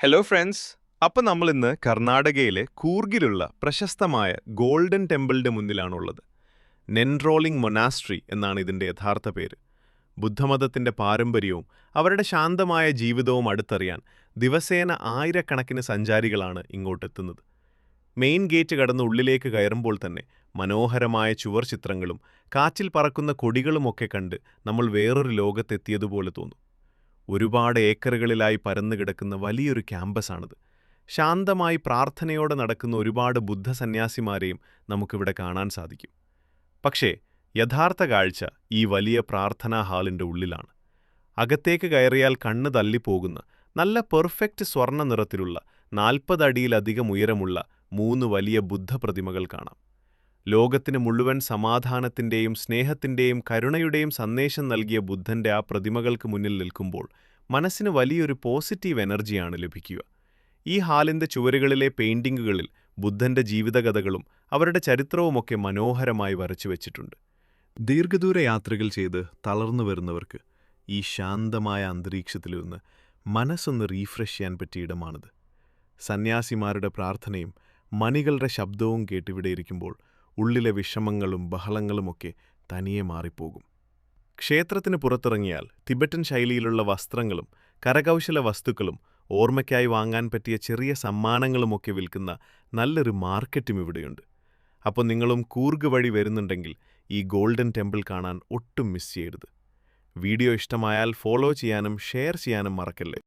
Hello friends. അപ്പം നമ്മൾ ഇന്ന് കർണാടകയിലെ കൂർഗിലുള്ള പ്രശസ്തമായ ഗോൾഡൻ ടെമ്പിളിന്റെ മുന്നിലാണുള്ളത്. നെൻറോളിംഗ് മൊനാസ്ട്രി എന്നാണ് ഇതിന്റെ യഥാർത്ഥ പേര്. ബുദ്ധമതത്തിന്റെ പാരമ്പര്യവും അവരുടെ ശാന്തമായ ജീവിതവും അടുത്തറിയാൻ ദിവസേന ആയിരക്കണക്കിന് സഞ്ചാരികളാണ് ഇങ്ങോട്ടെത്തുന്നത്. മെയിൻ ഗേറ്റ് കടന്ന് ഉള്ളിലേക്ക് കയറുമ്പോൾ തന്നെ മനോഹരമായ ചുവർ ചിത്രങ്ങളും കാറ്റിൽ പറക്കുന്ന കൊടികളുമൊക്കെ കണ്ട് നമ്മൾ വേറൊരു ലോകത്തെത്തിയതുപോലെ തോന്നും. ഒരുപാട് ഏക്കറുകളിലായി പരന്നുകിടക്കുന്ന വലിയൊരു ക്യാമ്പസാണിത്. ശാന്തമായി പ്രാർത്ഥനയോടെ നടക്കുന്ന ഒരുപാട് ബുദ്ധസന്യാസിമാരെയും നമുക്കിവിടെ കാണാൻ സാധിക്കും. പക്ഷേ യഥാർത്ഥ കാഴ്ച ഈ വലിയ പ്രാർത്ഥനാ ഹാളിൻ്റെ ഉള്ളിലാണ്. അകത്തേക്ക് കയറിയാൽ കണ്ണ് തള്ളിപ്പോകുന്ന നല്ല പെർഫെക്റ്റ് സ്വർണ്ണ നിറത്തിലുള്ള 40 അടിയിലധികം ഉയരമുള്ള 3 വലിയ ബുദ്ധപ്രതിമകൾ കാണാം. ലോകത്തിന് മുഴുവൻ സമാധാനത്തിൻ്റെയും സ്നേഹത്തിൻ്റെയും കരുണയുടെയും സന്ദേശം നൽകിയ ബുദ്ധൻ്റെ ആ പ്രതിമകൾക്ക് മുന്നിൽ നിൽക്കുമ്പോൾ മനസ്സിന് വലിയൊരു പോസിറ്റീവ് എനർജിയാണ് ലഭിക്കുക. ഈ ഹാളിൻ്റെ ചുവരുകളിലെ പെയിൻറ്റിങ്ങുകളിൽ ബുദ്ധൻ്റെ ജീവിതകഥകളും അവരുടെ ചരിത്രവുമൊക്കെ മനോഹരമായി വരച്ചു വച്ചിട്ടുണ്ട്. ദീർഘദൂര യാത്രകൾ ചെയ്ത് തളർന്നു വരുന്നവർക്ക് ഈ ശാന്തമായ അന്തരീക്ഷത്തിലിരുന്ന് മനസ്സൊന്ന് റീഫ്രഷ് ചെയ്യാൻ പറ്റിയ ഇടമാണിത്. സന്യാസിമാരുടെ പ്രാർത്ഥനയും മണികളുടെ ശബ്ദവും കേട്ടിവിടെ ഇരിക്കുമ്പോൾ ഉള്ളിലെ വിഷമങ്ങളും ബഹളങ്ങളുമൊക്കെ തനിയെ മാറിപ്പോകും. ക്ഷേത്രത്തിന് പുറത്തിറങ്ങിയാൽ തിബറ്റൻ ശൈലിയിലുള്ള വസ്ത്രങ്ങളും കരകൗശല വസ്തുക്കളും ഓർമ്മയ്ക്കായി വാങ്ങാൻ പറ്റിയ ചെറിയ സമ്മാനങ്ങളുമൊക്കെ വിൽക്കുന്ന നല്ലൊരു മാർക്കറ്റും ഇവിടെയുണ്ട്. അപ്പോൾ നിങ്ങളും കൂർഗ് വഴി വരുന്നുണ്ടെങ്കിൽ ഈ ഗോൾഡൻ ടെമ്പിൾ കാണാൻ ഒട്ടും മിസ് ചെയ്യരുത്. വീഡിയോ ഇഷ്ടമായാൽ ഫോളോ ചെയ്യാനും ഷെയർ ചെയ്യാനും മറക്കല്ലേ.